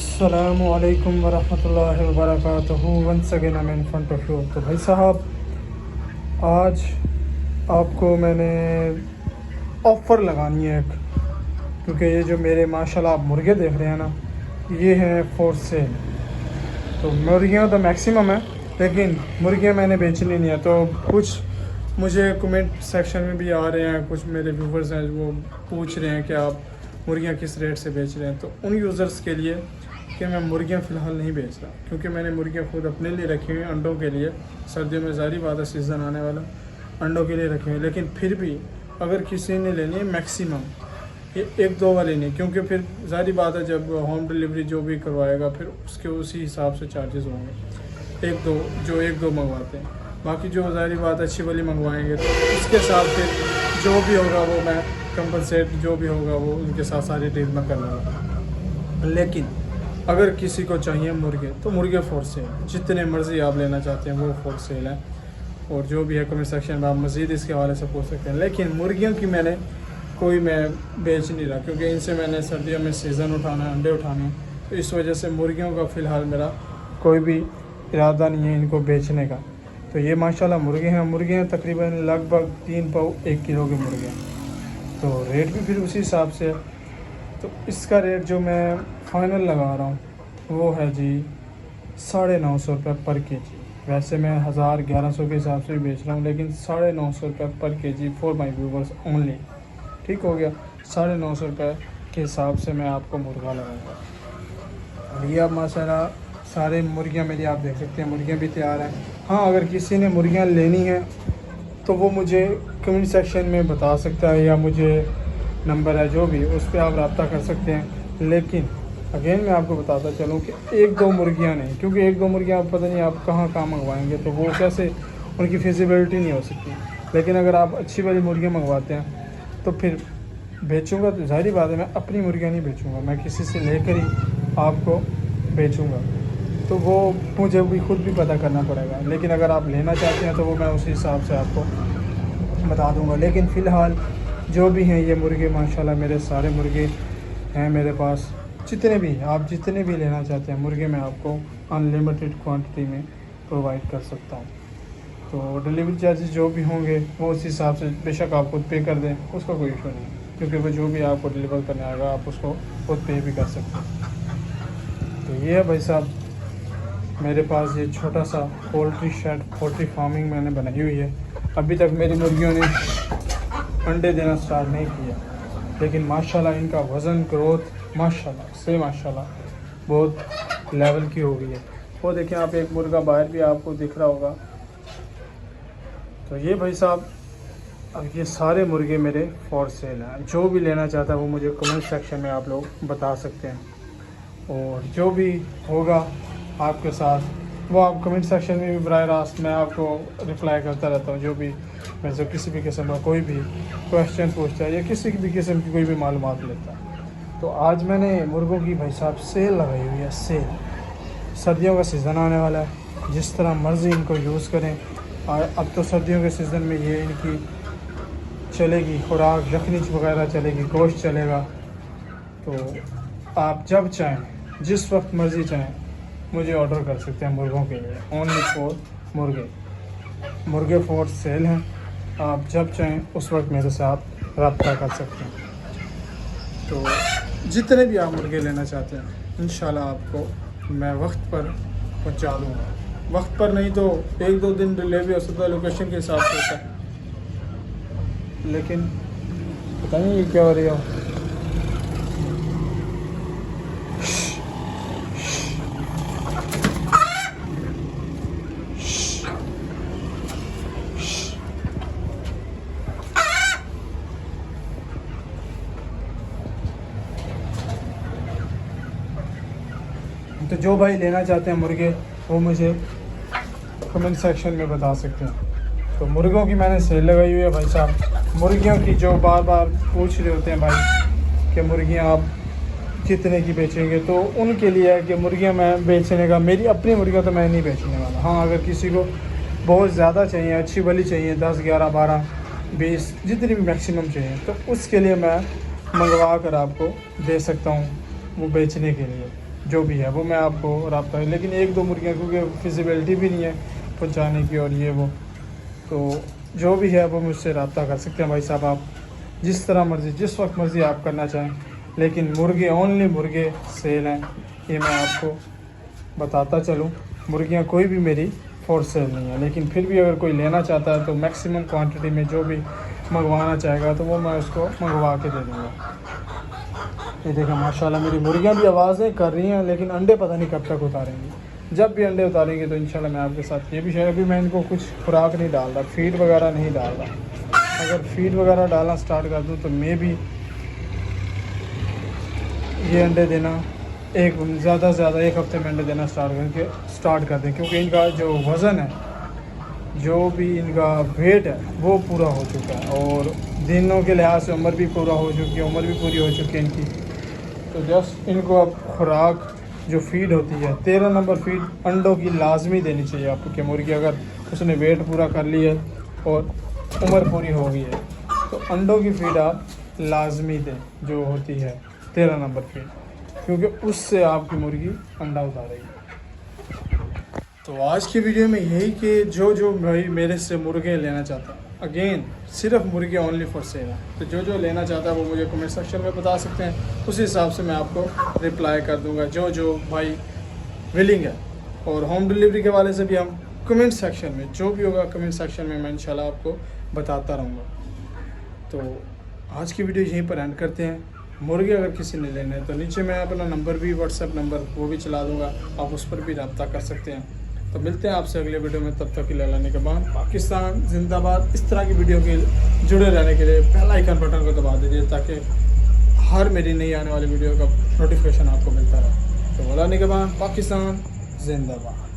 अस्सलामुअलैकुम वरहमतुल्लाहि वबरकातुहू। Once again I am in front of you. तो भाई साहब, आज आपको मैंने ऑफ़र लगानी है एक, क्योंकि ये जो मेरे माशाल्लाह आप मुर्गे देख रहे हैं ना, ये हैं फॉर सेल। तो मुर्गियाँ तो मैक्सिमम है, लेकिन मुर्गियाँ मैंने बेचनी नहीं है। तो कुछ मुझे कमेंट सेक्शन में भी आ रहे हैं, कुछ मेरे व्यूवर्स हैं वो पूछ रहे हैं कि आप मुर्गियाँ किस रेट से बेच रहे हैं। तो उन यूज़र्स के लिए कि मैं मुर्गियाँ फ़िलहाल नहीं बेच रहा, क्योंकि मैंने मुर्गियाँ खुद अपने लिए रखी हुई हैं, अंडों के लिए। सर्दियों में ज़ाहिर बात है सीज़न आने वाला, अंडों के लिए रखी हुई। लेकिन फिर भी अगर किसी ने लेनी है मैक्सिमम ये एक दो वाली नहीं, क्योंकि फिर ज़ाहिर बात है जब होम डिलीवरी जो भी करवाएगा फिर उसके उसी हिसाब से चार्जेस होंगे। एक दो मंगवाते हैं, बाकी जो ज़ाहिर बात अच्छी वाली मंगवाएंगे तो उसके साथ फिर जो भी होगा वो मैं कंपनसेट जो भी होगा वो उनके साथ सारी डील में कर लूँगा। लेकिन अगर किसी को चाहिए मुर्गे तो मुर्गे फॉर सेल, जितने मर्ज़ी आप लेना चाहते हैं वो फॉर सेल है। और जो भी है कमेंट सेक्शन में आप मज़ीद इसके हवाले से पूछ सकते हैं। लेकिन मुर्गियों की मैं बेच नहीं रहा, क्योंकि इनसे मैंने सर्दियों में सीज़न उठाना है, अंडे उठाने हैं। तो इस वजह से मुर्गियों का फ़िलहाल मेरा कोई भी इरादा नहीं है इनको बेचने का। तो ये माशाल्लाह मुर्गे हैं तकरीबन लगभग 3 पाव 1 किलो के मुर्गे हैं। तो रेट भी फिर उसी हिसाब से है। तो इसका रेट जो मैं फ़ाइनल लगा रहा हूँ वो है जी 950 रुपये पर केजी। वैसे मैं 1000-1100 के हिसाब से भी बेच रहा हूँ, लेकिन 950 रुपये पर KG for my viewers only. ठीक हो गया, 950 रुपये के हिसाब से मैं आपको मुर्गा लगाऊंगा। और ये अब माशाल्लाह सारे मुर्गियाँ मेरी आप देख सकते हैं, मुर्गियाँ भी तैयार हैं। हाँ, अगर किसी ने मुर्गियाँ लेनी हैं तो वो मुझे कमेंट सेक्शन में बता सकता है, या मुझे नंबर है जो भी उस पर आप रब्ता कर सकते हैं। लेकिन अगेन मैं आपको बताता चलूँ कि एक दो मुर्गियाँ नहीं, क्योंकि एक दो मुर्गियाँ आप पता नहीं आप कहाँ मंगवाएंगे, तो वो कैसे उनकी फिजिबिलिटी नहीं हो सकती। लेकिन अगर आप अच्छी वाली मुर्गियाँ मंगवाते हैं तो फिर बेचूंगा तो ज़ाहिर बात है मैं अपनी मुर्गियाँ नहीं बेचूंगा, मैं किसी से लेकर ही आपको बेचूंगा। तो वो मुझे भी खुद भी पता करना पड़ेगा। लेकिन अगर आप लेना चाहते हैं तो वो मैं उसी हिसाब से आपको बता दूंगा। लेकिन फ़िलहाल जो भी हैं ये मुर्गे माशाल्लाह मेरे सारे मुर्गे हैं मेरे पास। जितने भी लेना चाहते हैं मुर्गे मैं आपको अनलिमिटेड क्वांटिटी में प्रोवाइड कर सकता हूँ। तो डिलीवरी चार्जेस जो भी होंगे वो उस हिसाब से बेशक आप खुद पे कर दें, उसका कोई इशू नहीं, क्योंकि वो जो भी आपको डिलीवर करने आएगा आप उसको खुद पे भी कर सकते हैं। तो ये है भाई साहब मेरे पास ये छोटा सा पोल्ट्री शेड, पोल्ट्री फार्मिंग मैंने बनाई हुई है। अभी तक मेरी मुर्गियों ने अंडे देना स्टार्ट नहीं किया, लेकिन माशाल्लाह इनका वज़न ग्रोथ माशाल्लाह बहुत लेवल की हो गई है। वो देखें आप, एक मुर्गा बाहर भी आपको दिख रहा होगा। तो ये भाई साहब अब ये सारे मुर्गे मेरे फॉर सेल हैं। जो भी लेना चाहता है वो मुझे कमेंट सेक्शन में आप लोग बता सकते हैं, और जो भी होगा आपके साथ वो आप कमेंट सेक्शन में भी बराह रास्त मैं आपको रिप्लाई करता रहता हूँ। जो भी मैं जो किसी भी किस्म का कोई भी क्वेश्चन पूछता है या किसी भी किस्म की कोई भी मालूमात लेता है। तो आज मैंने मुर्गों की भाई साहब सेल लगाई हुई है, सेल। सर्दियों का सीज़न आने वाला है, जिस तरह मर्ज़ी इनको यूज़ करें। और अब तो सर्दियों के सीज़न में ये इनकी चलेगी खुराक, यखनी वगैरह चलेगी, गोश्त चलेगा। तो आप जब चाहें जिस वक्त मर्ज़ी चाहें मुझे ऑर्डर कर सकते हैं मुर्गों के लिए। ओनली फॉर मुर्गे फॉर सेल हैं। आप जब चाहें उस वक्त मेरे साथ रब्ता कर सकते हैं। तो जितने भी आप मुर्गे लेना चाहते हैं इंशाल्लाह आपको मैं वक्त पर पहुंचा दूँगा। वक्त पर नहीं तो 1-2 दिन डिलीवरी हो सकता है, लोकेशन के हिसाब से होता है। लेकिन पता नहीं ये क्या हो रही हो। तो जो भाई लेना चाहते हैं मुर्गे वो मुझे कमेंट सेक्शन में बता सकते हैं। तो मुर्गों की मैंने सेल लगाई हुई है भाई साहब। मुर्गियों की जो बार बार पूछ रहे होते हैं भाई कि मुर्गियां आप कितने की बेचेंगे, तो उनके लिए है कि मुर्गियां मैं बेचने का, मेरी अपनी मुर्गियां तो मैं नहीं बेचने वाला। हाँ, अगर किसी को बहुत ज़्यादा चाहिए, अच्छी वाली चाहिए, 10, 11, 12, 20 जितनी भी मैक्सिमम चाहिए, तो उसके लिए मैं मंगवा कर आपको दे सकता हूँ वो बेचने के लिए। जो भी है वो मैं आपको रब्ता, लेकिन 1-2 मुर्गियाँ क्योंकि फिजिबिलिटी भी नहीं है पहुँचाने की और ये वो, तो जो भी है वो मुझसे रब्ता कर सकते हैं भाई साहब। आप जिस तरह मर्ज़ी जिस वक्त मर्ज़ी आप करना चाहें, लेकिन मुर्गे ओनली मुर्गे सेल हैं, ये मैं आपको बताता चलूँ। मुर्गियाँ कोई भी मेरी फॉर सेल नहीं है, लेकिन फिर भी अगर कोई लेना चाहता है तो मैक्सिमम क्वांटिटी में जो भी मंगवाना चाहेगा तो वो मैं उसको मंगवा के दे दूँगा। ये देखें माशाल्लाह मेरी मुर्गियाँ भी आवाज़ें कर रही हैं, लेकिन अंडे पता नहीं कब तक उतारेंगी। जब भी अंडे उतारेंगे तो इंशाल्लाह मैं आपके साथ ये भी शेयर। अभी मैं इनको कुछ खुराक नहीं डाल रहा, फीड वगैरह नहीं डाल रहा। अगर फीड वगैरह डालना स्टार्ट कर दूँ तो मे भी ये अंडे देना ज़्यादा से ज़्यादा 1 हफ़्ते में अंडे देना स्टार्ट कर दें, क्योंकि इनका जो वज़न है, जो भी इनका वेट है वो पूरा हो चुका है और दिनों के लिहाज से उम्र भी पूरी हो चुकी है इनकी। तो जस्ट इनको अब खुराक जो फीड होती है 13 नंबर फीड अंडों की लाजमी देनी चाहिए आपको, कि मुर्गी अगर उसने वेट पूरा कर लिया है और उम्र पूरी हो गई है तो अंडों की फीड आप लाजमी दें, जो होती है 13 नंबर फीड, क्योंकि उससे आपकी मुर्गी अंडा उतारेगी। तो आज की वीडियो में यही कि जो भाई मेरे से मुर्गे लेना चाहता है, अगेन सिर्फ मुर्गे ओनली फॉर सेल है, तो जो लेना चाहता है वो मुझे कमेंट सेक्शन में बता सकते हैं, उसी हिसाब से मैं आपको रिप्लाई कर दूंगा जो भाई विलिंग है। और होम डिलीवरी के वाले से भी हम कमेंट सेक्शन में जो भी होगा कमेंट सेक्शन में मैं इंशाल्लाह आपको बताता रहूँगा। तो आज की वीडियो यहीं पर एंड करते हैं। मुर्गे अगर किसी ने लेने हैं तो नीचे मैं अपना नंबर भी, व्हाट्सएप नंबर वो भी चला दूँगा, आप उस पर भी रब्ता कर सकते हैं। तो मिलते हैं आपसे अगले वीडियो में, तब तक के लिए अल्लाह निगहबान, पाकिस्तान जिंदाबाद। इस तरह की वीडियो के जुड़े रहने के लिए बेल आइकन बटन को दबा दीजिए ताकि हर मेरी नई आने वाली वीडियो का नोटिफिकेशन आपको मिलता रहे। तो अल्लाह निगहबान, पाकिस्तान जिंदाबाद।